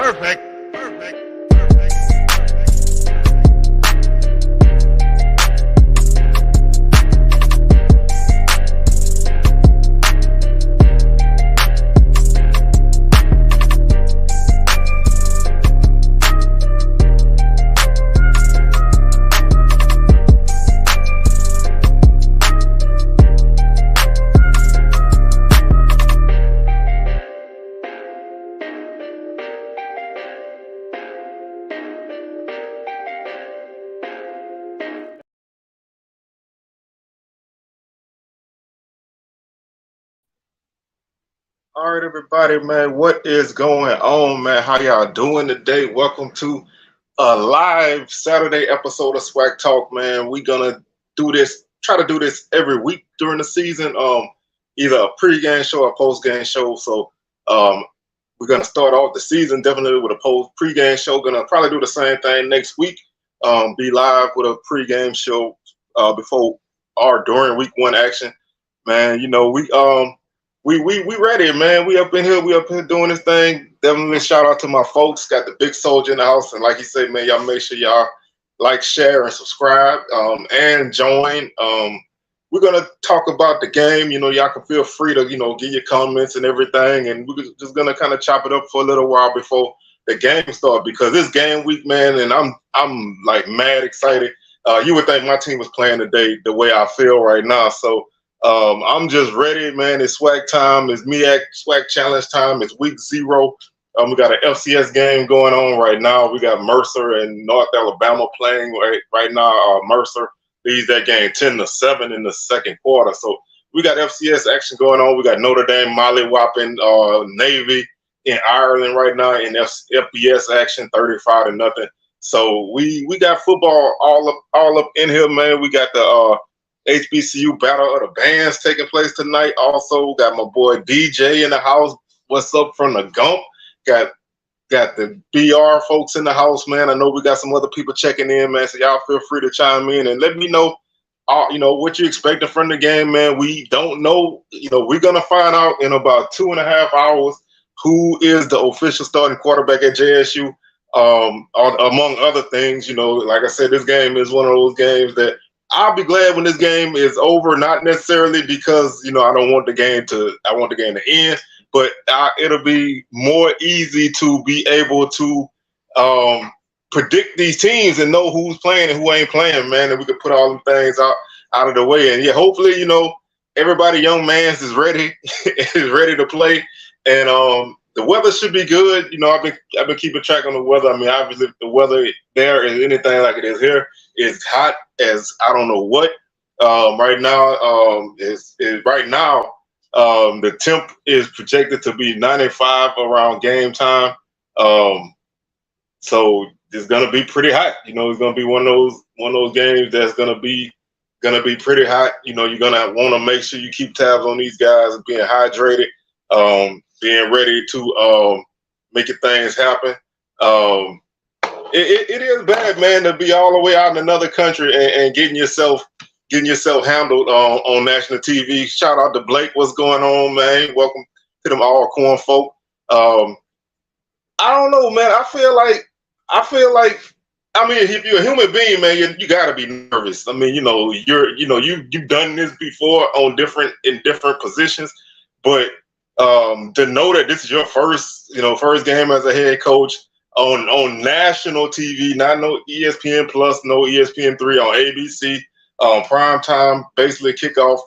Perfect. All right, everybody, man, what is going on, man? How y'all doing today? Welcome to a live Saturday episode of SWACTalk, man. We're gonna try to do this every week during the season, either a pregame show or postgame show. So we're gonna start off the season definitely with a pregame show. Gonna probably do the same thing next week. Be live with a pregame show before or during week one action. Man, you know, we ready, man. We up in here doing this thing. Definitely shout out to my folks. Got the big soldier in the house, and like he said, man, y'all make sure y'all like, share, and subscribe, and join. We're gonna talk about the game. You know, y'all can feel free to give your comments and everything, and we're just gonna kind of chop it up for a little while before the game starts because it's game week, man, and I'm like mad excited. You would think my team was playing today the way I feel right now, so. I'm just ready, man. It's SWAC time. It's MEAC SWAC challenge time. It's week 0. We got an FCS game going on right now. We got Mercer and North Alabama playing right now. Mercer leads that game 10-7 in the second quarter. So we got FCS action going on. We got Notre Dame mollywhopping Navy in Ireland right now in FBS action 35-0. So we got football all up in here, man. We got the HBCU Battle of the Bands taking place tonight. Also, got my boy DJ in the house. What's up from the Gump? Got the BR folks in the house, man. I know we got some other people checking in, man. So y'all feel free to chime in and let me know, what you expecting from the game, man. We don't know. We're gonna find out in about 2.5 hours who is the official starting quarterback at JSU. Among other things, like I said, this game is one of those games that. I'll be glad when this game is over, not necessarily because, I want the game to end, but it'll be more easy to be able to predict these teams and know who's playing and who ain't playing, man, and we can put all them things out of the way. And yeah, hopefully, everybody, young man's is ready, is ready to play. And the weather should be good. I've been keeping track on the weather. I mean, obviously, if the weather there is anything like it is here, it's hot as I don't know what. Right now, the temp is projected to be 95 around game time. So it's gonna be pretty hot. It's gonna be one of those games that's gonna be pretty hot. You're gonna want to make sure you keep tabs on these guys, being hydrated, being ready to making things happen. It is bad, man, to be all the way out in another country and getting yourself handled on national TV. Shout out to Blake. What's going on, man? Welcome to them all corn folk. I don't know, man. I feel like I mean, if you're a human being, man, you gotta be nervous. I mean, you've done this before in different positions, but to know that this is your first game as a head coach on national TV, not no ESPN Plus, no ESPN3 on ABC, prime time, basically kickoff.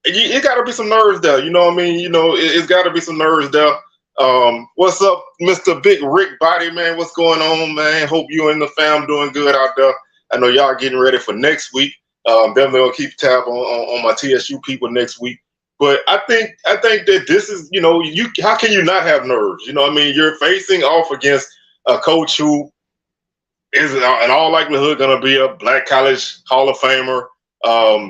It got to be some nerves there. You know what I mean? It's got to be some nerves there. What's up, Mr. Big Rick Body, man? What's going on, man? Hope you and the fam doing good out there. I know y'all getting ready for next week. Definitely gonna keep tab on my TSU people next week. But I think that this is, how can you not have nerves? I mean, you're facing off against a coach who is in all likelihood going to be a Black College Hall of Famer.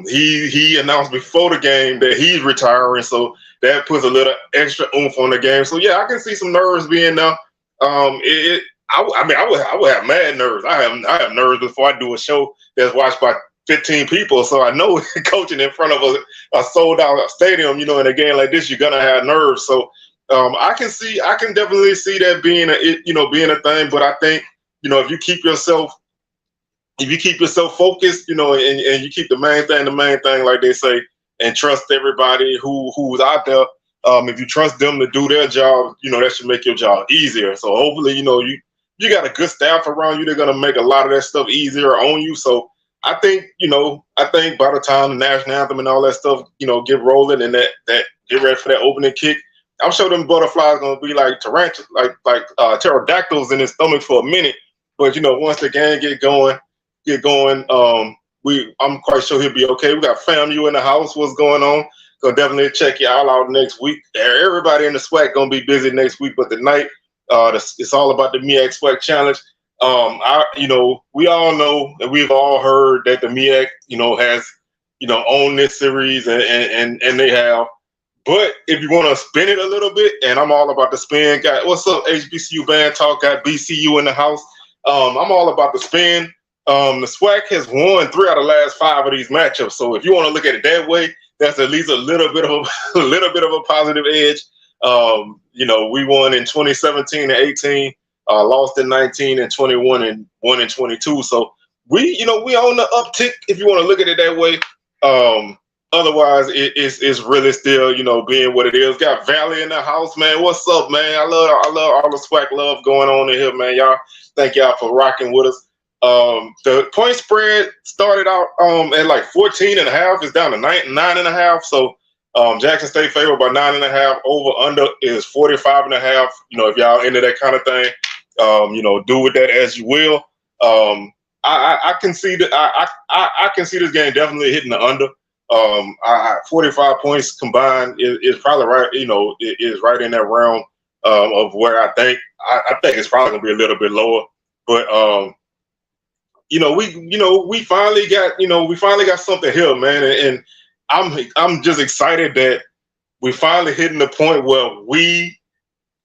He announced before the game that he's retiring, so that puts a little extra oomph on the game. So yeah, I can see some nerves being there. I would have mad nerves. I have nerves before I do a show that's watched by 15 people, so I know coaching in front of a sold out stadium, in a game like this, you're gonna have nerves. So I can definitely see that being a thing. But I think, if you keep yourself focused, and you keep the main thing, like they say, and trust everybody who's out there. If you trust them to do their job, that should make your job easier. So hopefully, you got a good staff around you. They're gonna make a lot of that stuff easier on you. So I think, by the time the national anthem and all that stuff, get rolling and that get ready for that opening kick, I'm sure them butterflies gonna be like tarantulas, like pterodactyls in his stomach for a minute. But once the game get going, I'm quite sure he'll be okay. We got FAMU in the house. What's going on? So definitely check y'all out next week. Everybody in the SWAC gonna be busy next week, but tonight, it's all about the MEAC SWAC challenge. We all know and we've all heard that the MEAC, has, owned this series and they have. But if you want to spin it a little bit, and I'm all about the spin, what's up, HBCU Band Talk? Got BCU in the house. I'm all about the spin. The SWAC has won 3 out of the last 5 of these matchups. So if you want to look at it that way, that's at least a little bit of a positive edge. We won in 2017 and 18, lost in 19 and 21 and 1 and 22. So we on the uptick if you want to look at it that way. Otherwise, it's really still, being what it is. Got Valley in the house, man. What's up, man? I love all the SWAC love going on in here, man. Thank y'all for rocking with us. The point spread started out at like 14.5. It's down to 9.5. So Jackson State favored by 9.5. Over under is 45.5. If y'all into that kind of thing, do with that as you will. I can see that. I can see this game definitely hitting the under. 45 points combined is probably right. Is right in that realm of where I think. I think it's probably gonna be a little bit lower, but we finally got something here, man, and I'm just excited that we finally hitting the point where we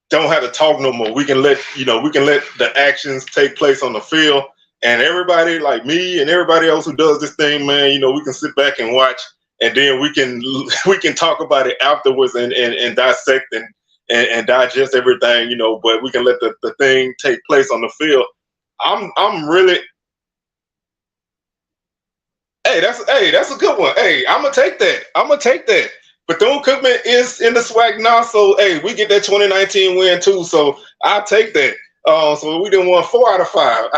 don't have to talk no more. We can let the actions take place on the field. And everybody like me and everybody else who does this thing, man, we can sit back and watch, and then we can talk about it afterwards and dissect and digest everything, but we can let the thing take place on the field. I'm really, that's a good one. Hey, I'm gonna take that. Bethune-Cookman is in the SWAC now, so we get that 2019 win too. So I'll take that. So we done won 4 out of 5.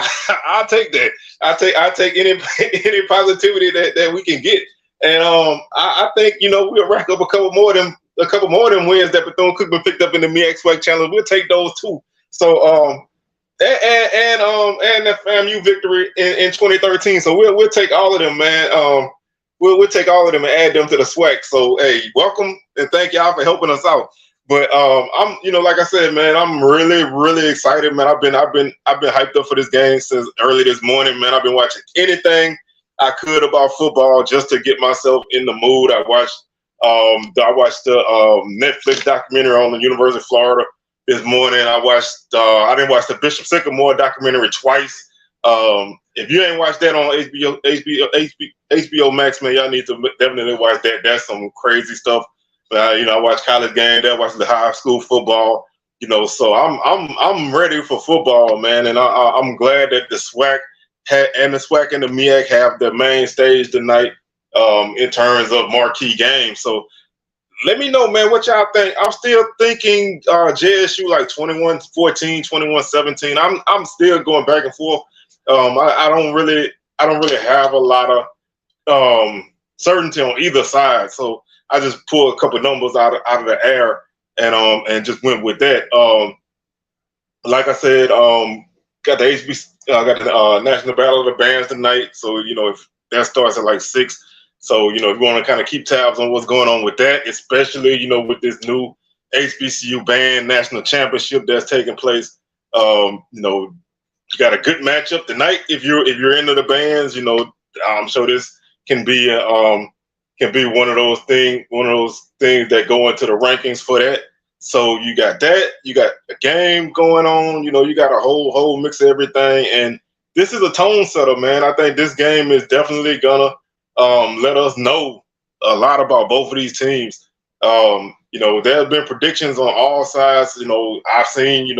I'll take that. I take any positivity that we can get, and I think we'll rack up a couple more of them wins that Bethune-Cookman picked up in the MEAC SWAC challenge. We'll take those too. So and the FAMU victory in 2013. So we'll take all of them, man. We'll take all of them and add them to the SWAC. So welcome and thank y'all for helping us out. But I'm, like I said, man, I'm really, really excited, man. I've been hyped up for this game since early this morning, man. I've been watching anything I could about football just to get myself in the mood. I watched the Netflix documentary on the University of Florida this morning. I didn't watch the Bishop Sycamore documentary twice. If you ain't watched that on HBO Max, man, y'all need to definitely watch that. That's some crazy stuff. I watch college games. I watch the high school football. So I'm ready for football, man, and I'm glad that the SWAC and the MEAC have the main stage tonight in terms of marquee games. So let me know, man, what y'all think. I'm still thinking JSU like 21-14, 21-17. I'm still going back and forth. I don't really have a lot of certainty on either side. So I just pulled a couple numbers out of the air and just went with that. Like I said, got the National Battle of the Bands tonight. So if that starts at like 6. So if you want to kind of keep tabs on what's going on with that, especially with this new HBCU Band National Championship that's taking place. You got a good matchup tonight. If you're into the bands, I'm sure this can be one of those things that go into the rankings for that. So you got that. You got a game going on. You got a whole mix of everything. And this is a tone setter, man. I think this game is definitely gonna let us know a lot about both of these teams. there have been predictions on all sides. I've seen,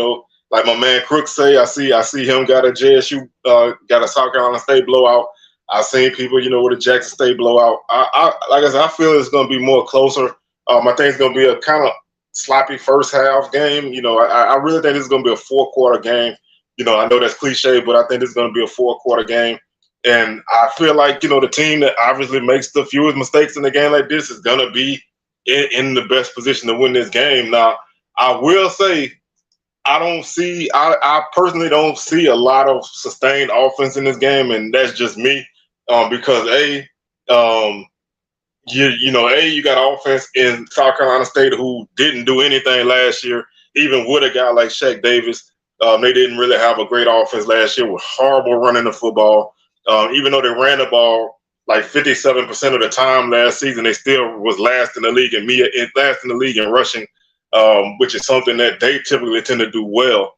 like my man Crook say, I see him got a JSU, got a South Carolina State blowout. I've seen people, with a Jackson State blowout. Like I said, I feel it's going to be more closer. I think it's going to be a kind of sloppy first half game. I really think it's going to be a 4-quarter game. I know that's cliche, but I think it's going to be a 4-quarter game. And I feel like, the team that obviously makes the fewest mistakes in a game like this is going to be in the best position to win this game. Now, I will say, I personally don't see a lot of sustained offense in this game, and that's just me. Because you got offense in South Carolina State who didn't do anything last year, even with a guy like Shaq Davis. They didn't really have a great offense last year with horrible running the football. Even though they ran the ball like 57% of the time last season, they still was last in the league in rushing, which is something that they typically tend to do well.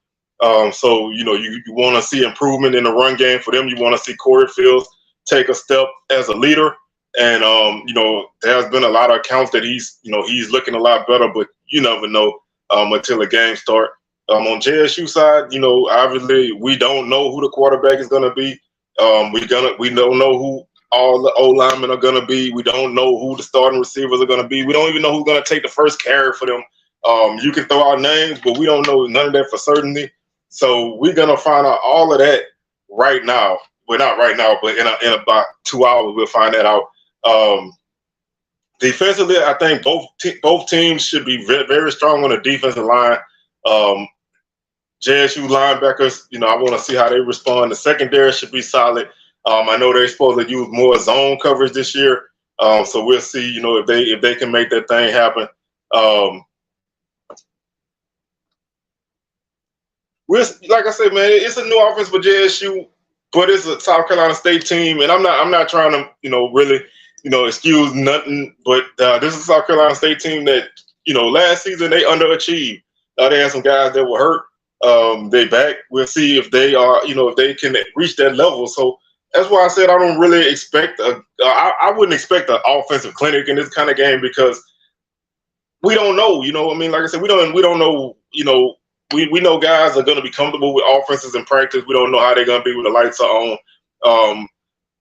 So you want to see improvement in the run game for them. You want to see Corey Fields take a step as a leader. And, there's been a lot of accounts that he's looking a lot better, but you never know until the game start. On JSU side, obviously we don't know who the quarterback is going to be. We don't know who all the O-linemen are going to be. We don't know who the starting receivers are going to be. We don't even know who's going to take the first carry for them. You can throw out names, but we don't know none of that for certainty. So we're going to find out all of that right now. Well, not right now, but in about 2 hours, we'll find that out. Defensively, I think both teams should be very, very strong on the defensive line. JSU linebackers, I want to see how they respond. The secondary should be solid. I know they're supposed to use more zone coverage this year, so we'll see. If they can make that thing happen. Like I said, man, it's a new offense for JSU, but it's a South Carolina State team, and I'm not trying to really excuse nothing, but this is a South Carolina State team that last season they underachieved. They had some guys that were hurt. They back. We'll see if they are, if they can reach that level. So that's why I said I don't really expect I wouldn't expect an offensive clinic in this kind of game because we don't know. Like I said, we don't know. We know guys are going to be comfortable with offenses in practice. We don't know how they're going to be when the lights are on.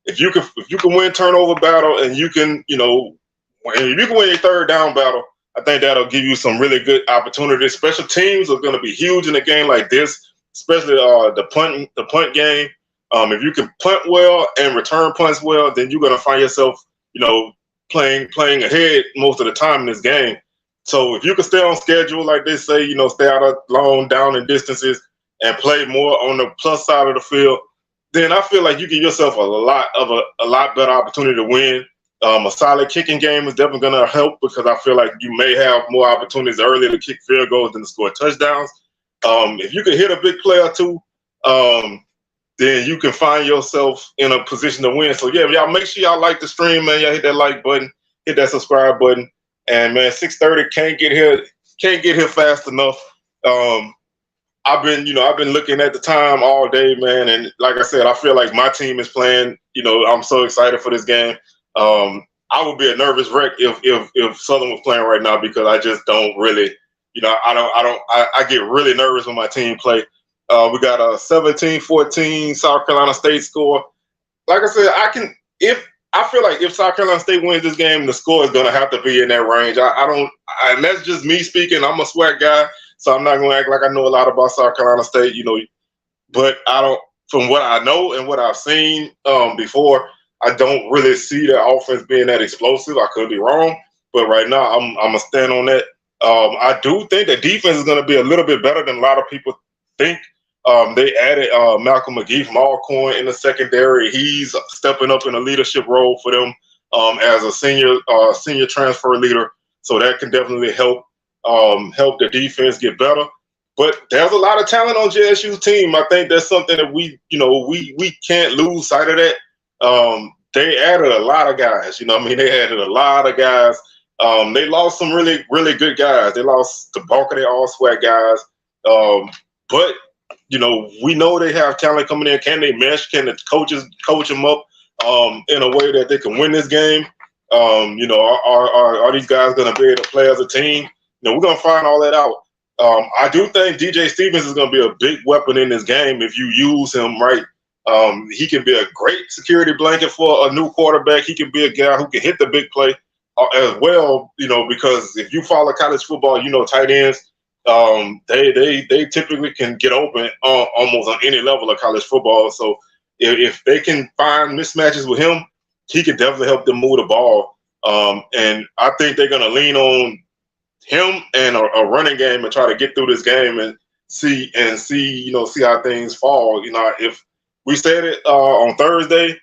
If you can win turnover battle and you can, if you can win your third down battle, I think that'll give you some really good opportunities. Special teams are going to be huge in a game like this, especially the punt game. If you can punt well and return punts well, then you're going to find yourself, playing ahead most of the time in this game. So if you can stay on schedule, like they say, stay out of long down and distances and play more on the plus side of the field, then I feel like you give yourself a lot better opportunity to win. A solid kicking game is definitely going to help because I feel like you may have more opportunities early to kick field goals than to score touchdowns. If you can hit a big play or two, then you can find yourself in a position to win. So, yeah, y'all make sure y'all like the stream, man. Y'all hit that like button, hit that subscribe button. And, man, 6:30 can't get here fast enough. I've been looking at the time all day, man. And like I said, I feel like my team is playing. I'm so excited for this game. I would be a nervous wreck if Southern was playing right now because I just don't really, I get really nervous when my team play. We got a 17-14 South Carolina State score. Like I said, I feel like if South Carolina State wins this game, the score is going to have to be in that range. And that's just me speaking. I'm a SWAC guy, so I'm not going to act like I know a lot about South Carolina State, but from what I know and what I've seen before, I don't really see the offense being that explosive. I could be wrong, but right now I'm going to stand on that. I do think the defense is going to be a little bit better than a lot of people think. They added Malcolm McGee from Alcorn in the secondary. He's stepping up in a leadership role for them as a senior transfer leader. So that can definitely help the defense get better. But there's a lot of talent on JSU's team. I think that's something that we can't lose sight of that. They added a lot of guys. They added a lot of guys. They lost some really, really good guys. They lost the bulk of their all-SWAC guys. But we know they have talent coming in. Can they mesh? Can the coaches coach them up in a way that they can win this game? Are these guys going to be able to play as a team? we're gonna find all that out. I do think DJ Stevens is gonna be a big weapon in this game if you use him right. He can be a great security blanket for a new quarterback. He can be a guy who can hit the big play as well, because if you follow college football, tight ends, they typically can get open almost on any level of college football. So if they can find mismatches with him, he can definitely help them move the ball. And I think they're going to lean on him and a running game and try to get through this game and see how things fall. If we said it on Thursday,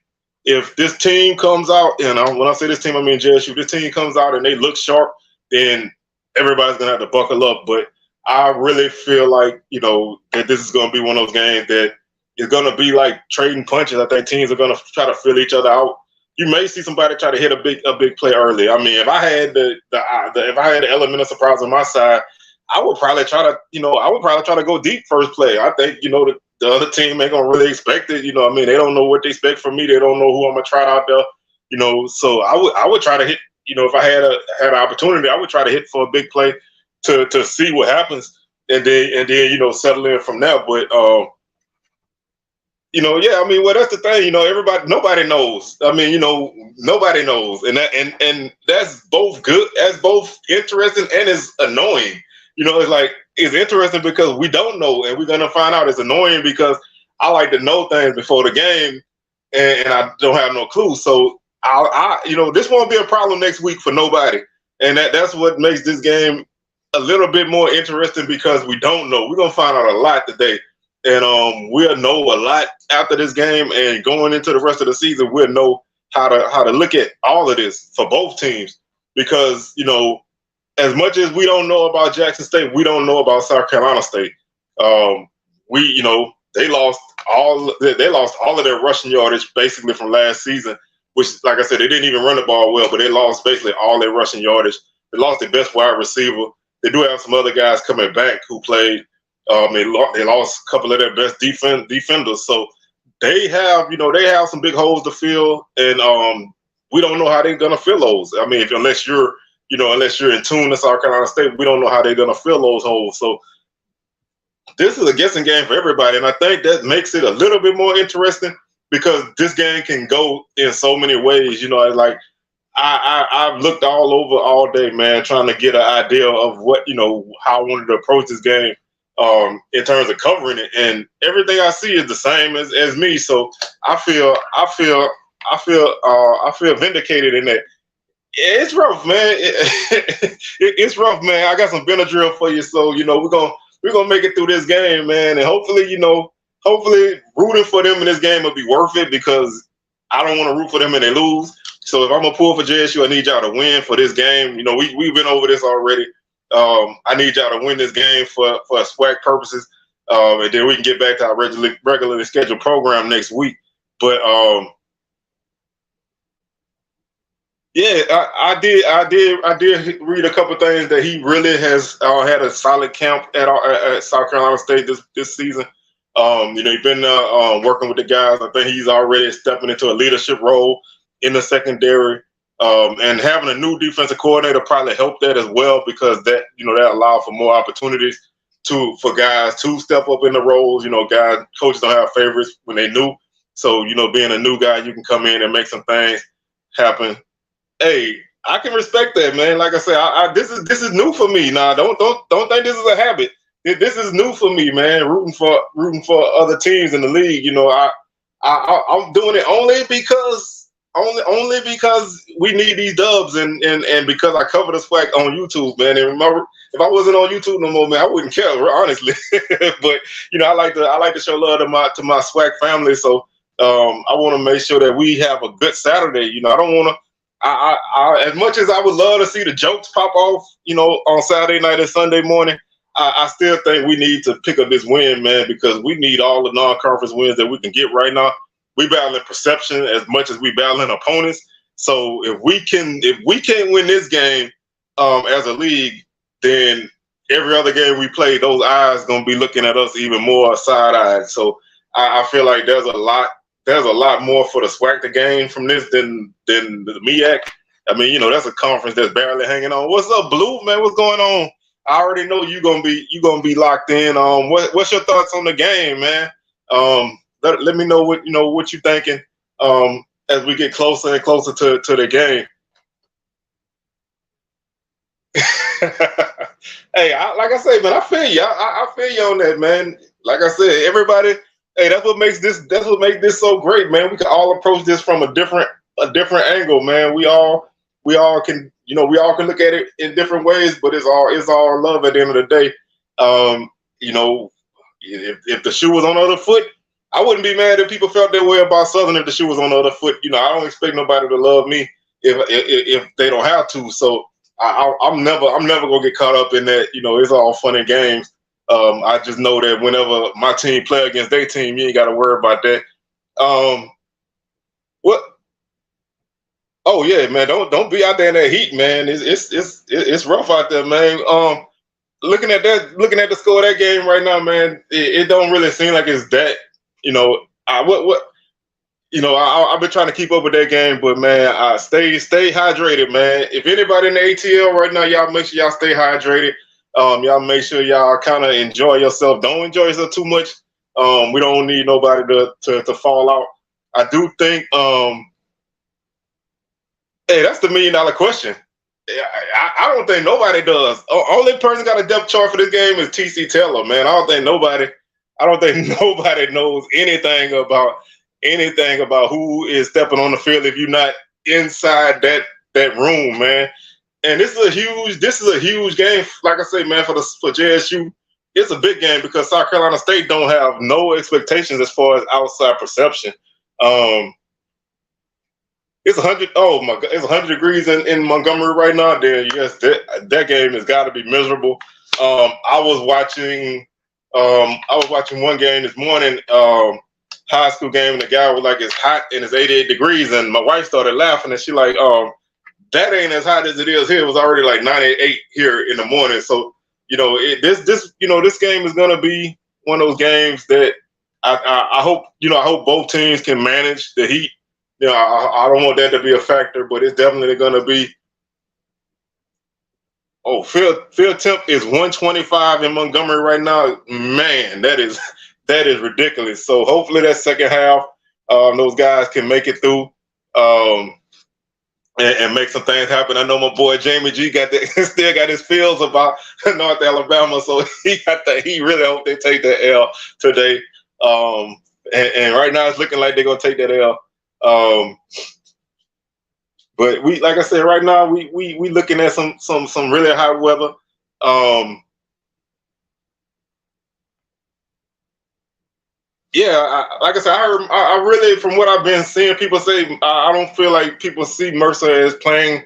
if this team comes out, and when I say this team, I mean JSU, if this team comes out and they look sharp, then everybody's going to have to buckle up. But I really feel like, that this is going to be one of those games that is going to be like trading punches. I think teams are going to try to fill each other out. You may see somebody try to hit a big play early. I mean, if I had the element of surprise on my side, I would probably try to go deep first play. I think, the other team ain't gonna really expect it. They don't know what they expect from me. They don't know who I'm gonna try out there. So I would try to hit. If I had an opportunity, I would try to hit for a big play to see what happens, and then settle in from there. But that's the thing. Nobody knows. Nobody knows, and that's both good, that's both interesting and it's annoying. It's like, it's interesting because we don't know, and we're gonna find out. It's annoying because I like to know things before the game, and I don't have no clue. So this won't be a problem next week for nobody, and that's what makes this game a little bit more interesting because we don't know. We're gonna find out a lot today. And we'll know a lot after this game, and going into the rest of the season, we'll know how to look at all of this for both teams. Because as much as we don't know about Jackson State, we don't know about South Carolina State. They lost all of their rushing yardage basically from last season, which, like I said, they didn't even run the ball well, but they lost basically all their rushing yardage. They lost their best wide receiver. They do have some other guys coming back who played. They lost a couple of their best defenders, so they have some big holes to fill, and we don't know how they're gonna fill those. I mean, unless you're in tune to South Carolina State, we don't know how they're gonna fill those holes. So this is a guessing game for everybody, and I think that makes it a little bit more interesting because this game can go in so many ways. Like I've looked all over all day, man, trying to get an idea of what how I wanted to approach this game. In terms of covering it, and everything I see is the same as me. So I feel vindicated in that. It's rough, man. It's rough, man. I got some Benadryl for you, so we're gonna make it through this game, man. And hopefully rooting for them in this game will be worth it because I don't want to root for them and they lose. So if I'm gonna pull for JSU, I need y'all to win for this game. We've been over this already. I need y'all to win this game for SWAC purposes, and then we can get back to our regularly scheduled program next week. But I did read a couple things that he really has had a solid camp at South Carolina State this season. He's been working with the guys. I think he's already stepping into a leadership role in the secondary. And having a new defensive coordinator probably helped that as well because that allowed for more opportunities for guys to step up in the roles. Coaches don't have favorites when they're new. So, being a new guy, you can come in and make some things happen. Hey, I can respect that, man. Like I said, this is new for me. Now, don't think this is a habit. This is new for me, man. Rooting for other teams in the league. I'm doing it only because we need these dubs and because I cover the SWAC on YouTube, man. And remember, if I wasn't on YouTube no more, man, I wouldn't care, honestly. But I like to show love to my SWAC family. So I want to make sure that we have a good Saturday. I don't want to. I as much as I would love to see the jokes pop off, on Saturday night and Sunday morning, I still think we need to pick up this win, man, because we need all the non-conference wins that we can get right now. We battling perception as much as we battling opponents. So if we can't win this game as a league, then every other game we play, those eyes gonna be looking at us even more side-eyed. So I feel like there's a lot more for the SWAC to gain from this than the MEAC. I mean, that's a conference that's barely hanging on. What's up, Blue, man? What's going on? I already know you gonna be locked in. What's your thoughts on the game, man? Let me know what you thinking. As we get closer and closer to the game. Hey, like I say, man, I feel you. I feel you on that, man. Like I said, everybody. Hey, that's what makes this so great, man. We can all approach this from a different angle, man. We all can look at it in different ways, but it's all love at the end of the day. You know, if the shoe was on the other foot, I wouldn't be mad if people felt that way about Southern if the shoe was on the other foot. You know, I don't expect nobody to love me if they don't have to. So I'm never gonna get caught up in that. You know, it's all fun and games. I just know that whenever my team play against their team, you ain't got to worry about that. What? Oh yeah, man. Don't be out there in that heat, man. It's rough out there, man. Looking at the score of that game right now, man, it don't really seem like it's that. You know, I've been trying to keep up with that game, but man, stay hydrated, man. If anybody in the ATL right now, y'all make sure y'all stay hydrated. Y'all make sure y'all kind of enjoy yourself. Don't enjoy yourself too much. We don't need nobody to fall out. I do think, hey, that's the $1 million question. I don't think nobody does. Only person got a depth chart for this game is TC Taylor, man. I don't think nobody knows anything about who is stepping on the field if you're not inside that room, man. And this is a huge game. Like I say, man, for JSU, it's a big game because South Carolina State don't have no expectations as far as outside perception. It's 100. Oh my God, it's 100 degrees in Montgomery right now. Then yes, that game has got to be miserable. I was watching one game this morning, high school game, and the guy was like, "It's hot and it's 88 degrees," and my wife started laughing, and she like, that ain't as hot as it is here. It was already like 98 here in the morning. So, you know, this game is gonna be one of those games that I hope both teams can manage the heat. You know, I don't want that to be a factor, but it's definitely gonna be. Oh, field temp is 125 in Montgomery right now. Man, that is ridiculous. So hopefully that second half, those guys can make it through. And make some things happen. I know my boy Jamie G still got his feels about North Alabama, so he really hope they take that L today. And right now it's looking like they're gonna take that L. But we, like I said, right now we looking at some really hot weather. Yeah, like I said, I really, from what I've been seeing people say, I don't feel like people see Mercer as playing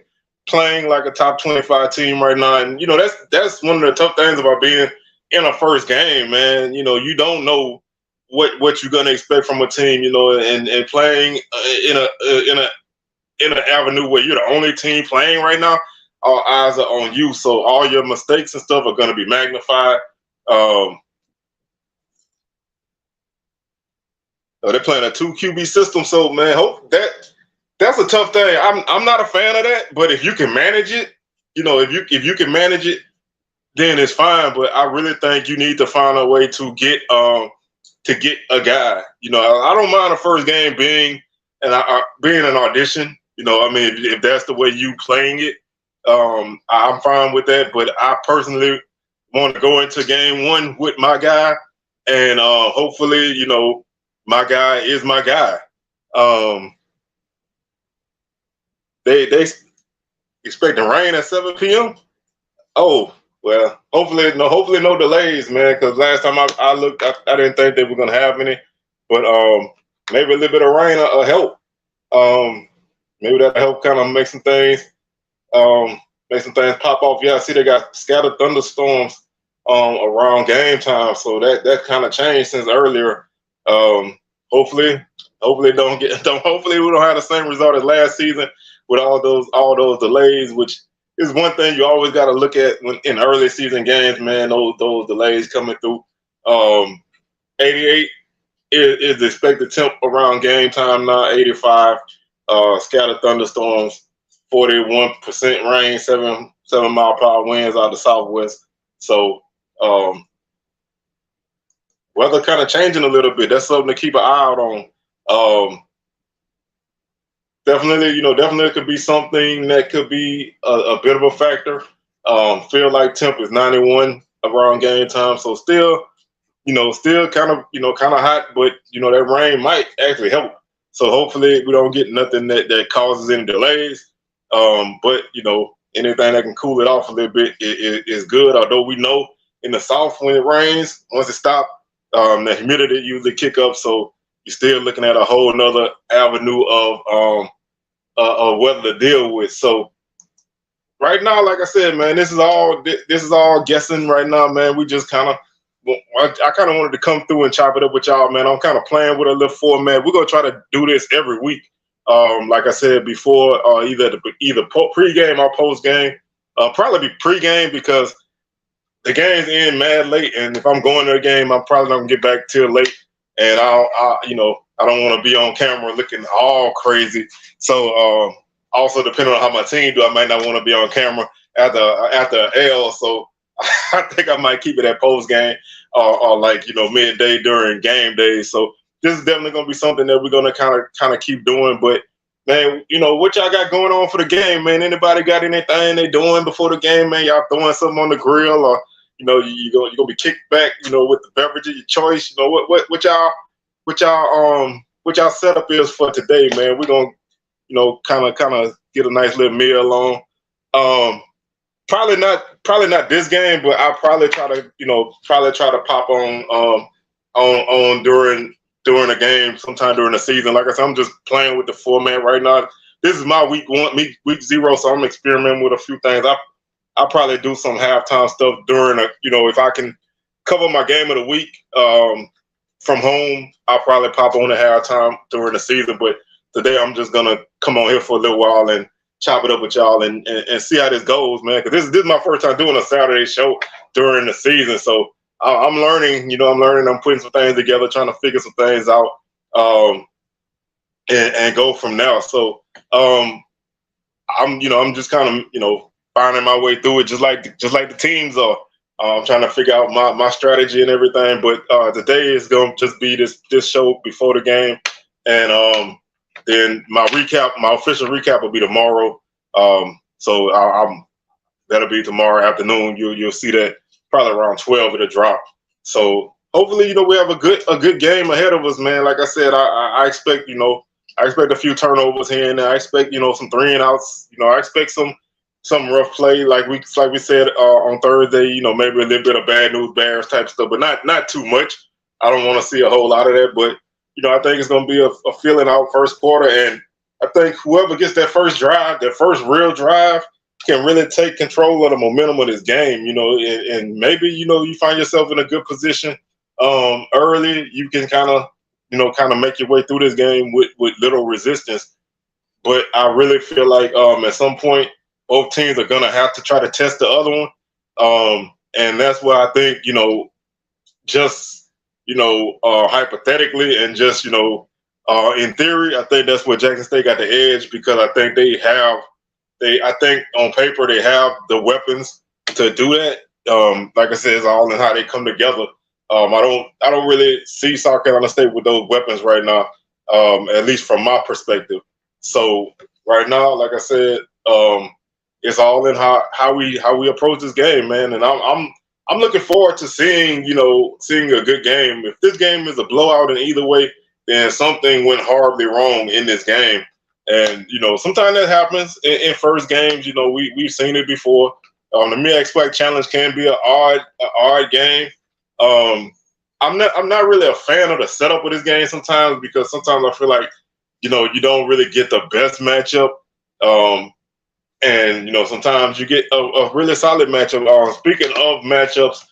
like a top 25 team right now. And you know, that's one of the tough things about being in a first game, man. You know, you don't know what you're gonna expect from a team, you know, and playing in an avenue where you're the only team playing right now. All eyes are on you, so all your mistakes and stuff are gonna be magnified. They're playing a 2 QB system, so man, that's a tough thing. I'm not a fan of that, but if you can manage it, you know, if you can manage it, then it's fine. But I really think you need to find a way to get a guy. You know, I don't mind the first game being an audition. You know, I mean, if that's the way you playing it, I'm fine with that. But I personally want to go into game one with my guy, and hopefully, you know, my guy is my guy. They expecting rain at 7 p.m. Oh well, hopefully no delays, man. Because last time I looked, I didn't think they were gonna have any. But maybe a little bit of rain will help. Maybe that'll help kind of make some things pop off. Yeah, I see they got scattered thunderstorms around game time, so that kind of changed since earlier. Hopefully we don't have the same result as last season with all those delays, which is one thing you always got to look at when in early season games, man. Those delays coming through. 88 is the expected temp around game time now. 85, scattered thunderstorms, 41% rain, 7 mile per hour winds out of the southwest. So weather kind of changing a little bit. That's something to keep an eye out on. Definitely could be something that could be a bit of a factor. Feel like temp is 91 around game time, so still kind of hot, but that rain might actually help. So hopefully we don't get nothing that causes any delays. But anything that can cool it off a little bit is good. Although we know in the south when it rains, once it stops, the humidity usually kick up. So you're still looking at a whole nother avenue of weather to deal with. So right now, like I said, man, this is all guessing right now, man. We just I kind of wanted to come through and chop it up with y'all, man. I'm kind of playing with a little format. We're gonna try to do this every week. Like I said before, either pregame or postgame. Probably be pregame because the game's end mad late, and if I'm going to the game, I'm probably not gonna get back till late, and I don't want to be on camera looking all crazy. So also depending on how my team do, I might not want to be on camera after L. So I think I might keep it at post game or midday during game days. So this is definitely gonna be something that we're gonna kind of keep doing. But man, what y'all got going on for the game, man? Anybody got anything they doing before the game, man? Y'all throwing something on the grill, or you're gonna be kicked back, with the beverage of your choice. What y'all setup is for today, man? We're gonna kind of get a nice little meal on. Probably not this game, but I'll probably try to pop on during the game sometime during the season. Like I said, I'm just playing with the format right now. This is my week 0, so I'm experimenting with a few things. I'll probably do some halftime stuff during if I can cover my game of the week from home, I'll probably pop on at halftime during the season. But today I'm just gonna come on here for a little while and chop it up with y'all and see how this goes, man. Because this is my first time doing a Saturday show during the season, so I'm learning. I'm putting some things together, trying to figure some things out, and go from now. So I'm just kind of finding my way through it, just like the teams are. I'm trying to figure out my strategy and everything. But today is gonna just be this show before the game, and then my official recap will be tomorrow. So that'll be tomorrow afternoon. You'll see that probably around 12 it'll drop. So hopefully, we have a good game ahead of us, man. Like I said, I expect a few turnovers here and there. I expect some 3 and outs. I expect some rough play, like we said on Thursday. Maybe a little bit of bad news bears type stuff, but not too much. I don't want to see a whole lot of that, but I think it's going to be a feeling out first quarter, and I think whoever gets that first real drive, can really take control of the momentum of this game. And maybe you find yourself in a good position early. You can kind of make your way through this game with little resistance. But I really feel like at some point both teams are gonna have to try to test the other one, and that's why I think just hypothetically and just in theory, I think that's where Jackson State got the edge, because I think I think on paper they have the weapons to do that. Like I said, it's all in how they come together. I don't really see South Carolina State with those weapons right now, at least from my perspective. So right now, like I said, it's all in how we approach this game, man. And I'm looking forward to seeing a good game. If this game is a blowout in either way, then something went horribly wrong in this game. And sometimes that happens in first games. We've seen it before. The MEAC SWAC Challenge can be an odd game. I'm not really a fan of the setup of this game sometimes, because sometimes I feel like you don't really get the best matchup. And sometimes you get a really solid matchup. Speaking of matchups,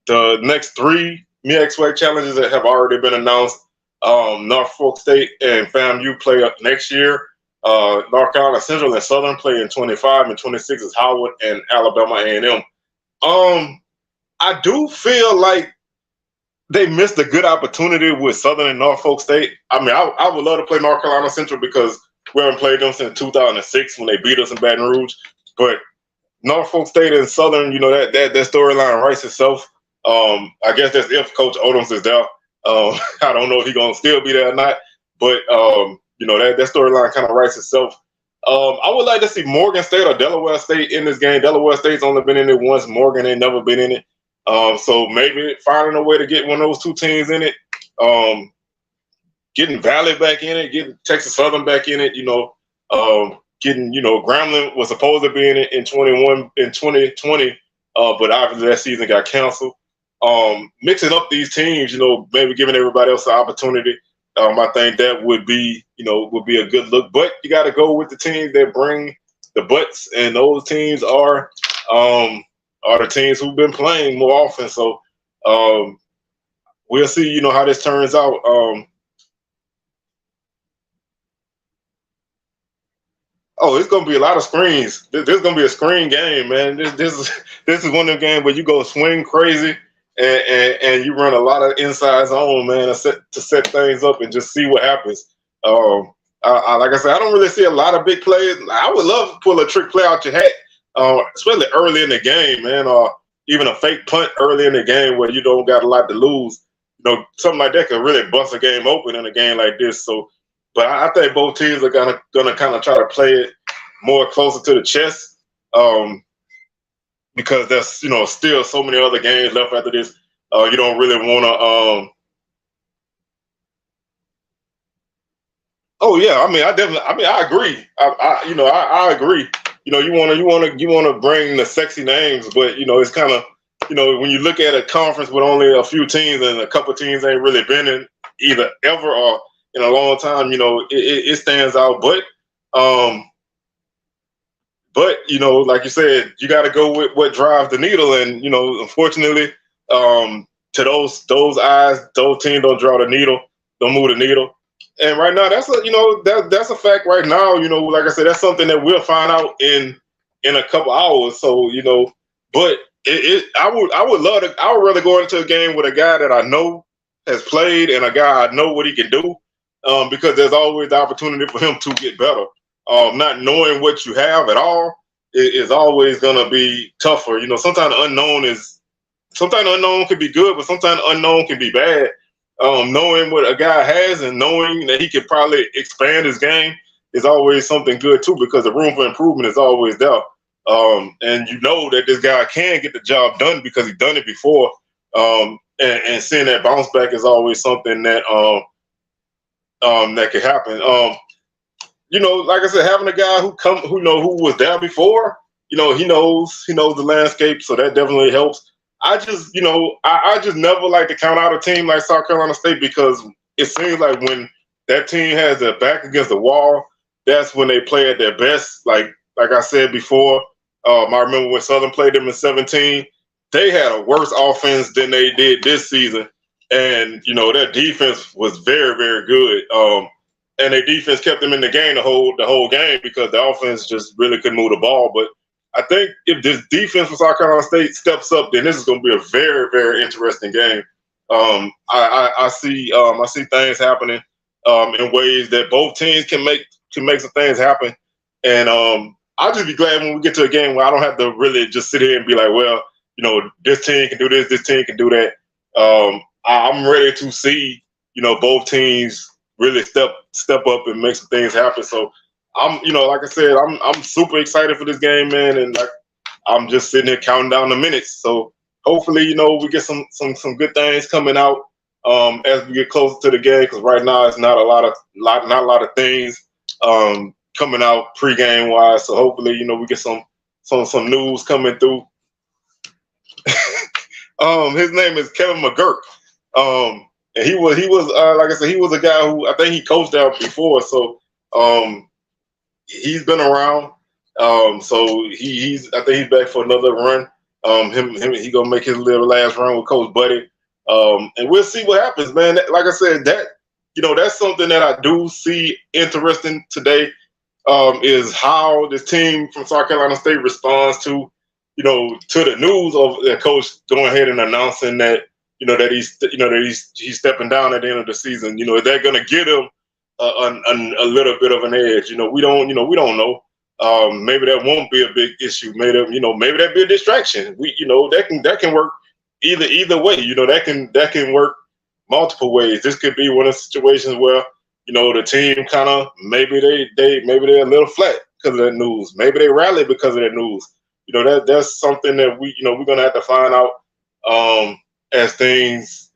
the next 3 MEAC SWAC challenges that have already been announced. Norfolk State and FAMU play up next year. North Carolina Central and Southern play in 25, and 26 is Howard and Alabama A&M. I do feel like they missed a good opportunity with Southern and Norfolk State. I mean, I would love to play North Carolina Central because we haven't played them since 2006 when they beat us in Baton Rouge. But Norfolk State and Southern, that storyline writes itself. I guess that's if Coach Odoms is there. I don't know if he's gonna still be there or not, but that storyline kind of writes itself. I would like to see Morgan State or Delaware State in this game. Delaware State's only been in it once. Morgan ain't never been in it. So maybe finding a way to get one of those two teams in it. Getting Valley back in it, getting Texas Southern back in it. Getting Grambling was supposed to be in it in 2020, but obviously that season got canceled. Mixing up these teams, maybe giving everybody else an opportunity. I think that would be a good look. But you got to go with the teams that bring the butts, and those teams are the teams who've been playing more often. So we'll see, how this turns out. It's gonna be a lot of screens. This is gonna be a screen game, man. This is one of the games where you go swing crazy and you run a lot of inside zone, man, to set things up and just see what happens. Like I said, I don't really see a lot of big plays. I would love to pull a trick play out your hat, especially early in the game, man, or even a fake punt early in the game where you don't got a lot to lose. Something like that could really bust a game open in a game like this. So. But I think both teams are gonna kind of try to play it more closer to the chest, because there's still so many other games left after this. You don't really want to. I agree. I agree. You want to bring the sexy names, but it's kind of when you look at a conference with only a few teams and a couple teams ain't really been in either ever or in a long time, it stands out. But like you said, you got to go with what drives the needle. And unfortunately, to those eyes, those teams don't draw the needle, don't move the needle. And right now, that's a fact. Right now, like I said, that's something that we'll find out in a couple hours. So but I would rather go into a game with a guy that I know has played and a guy I know what he can do. Because there's always the opportunity for him to get better. Not knowing what you have at all is always going to be tougher. Sometimes the unknown can be good, but sometimes the unknown can be bad. Knowing what a guy has and knowing that he could probably expand his game is always something good too, because the room for improvement is always there. And that this guy can get the job done because he's done it before. And seeing that bounce back is always something that that could happen. Like I said, having a guy who was there before, he knows the landscape, so that definitely helps. I just never like to count out a team like South Carolina State, because it seems like when that team has their back against the wall, that's when they play at their best. Like I said before, I remember when Southern played them in 2017, they had a worse offense than they did this season. And, their defense was very, very good. And their defense kept them in the game the whole game, because the offense just really couldn't move the ball. But I think if this defense for South Carolina State steps up, then this is going to be a very, very interesting game. I see things happening in ways that both teams can make some things happen. And I'll just be glad when we get to a game where I don't have to really just sit here and be like, well, this team can do this team can do that. I'm ready to see, both teams really step up and make some things happen. So I'm, like I said, I'm super excited for this game, man, and I'm just sitting here counting down the minutes. So hopefully, we get some good things coming out as we get closer to the game, because right now it's not a lot of things coming out pregame wise. So hopefully, we get some news coming through. His name is Kevin McGurk. And he was like I said, he was a guy who I think he coached out before, so he's been around. So I think he's back for another run. He gonna make his little last run with Coach Buddy. And we'll see what happens, man. Like I said, that's something that I do see interesting today. Is how this team from South Carolina State responds to the news of the coach going ahead and announcing that that he's stepping down at the end of the season. Is that going to give him a little bit of an edge? We don't know. maybe that won't be a big issue. Maybe that be a distraction. That can work either way. That can work multiple ways. This could be one of the situations where the team kind of maybe they're a little flat because of that news. Maybe they rally because of that news. That's something that we're gonna have to find out as things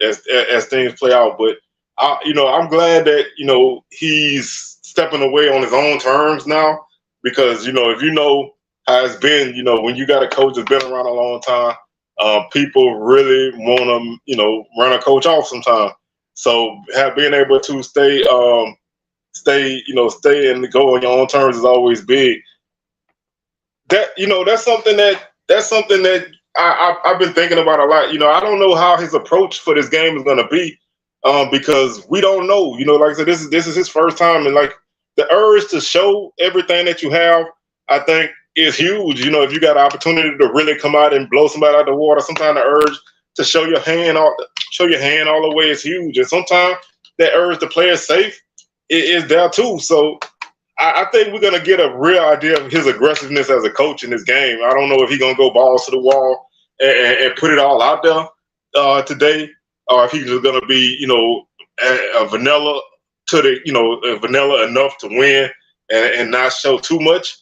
play out. But I'm glad that he's stepping away on his own terms now, because if how it's been, when you got a coach that's been around a long time, people really want to run a coach off sometimes. So being able to stay and go on your own terms is always big. That's something that I've been thinking about a lot. I don't know how his approach for this game is going to be, because we don't know. Like I said, this is his first time, and like the urge to show everything that you have, I think, is huge. If you got an opportunity to really come out and blow somebody out of the water, sometimes the urge to show your hand all the way is huge, and sometimes that urge to play it safe is there too. So I think we're going to get a real idea of his aggressiveness as a coach in this game. I don't know if he's going to go balls to the wall and put it all out there today, or if he's just going to be, a vanilla vanilla enough to win and not show too much.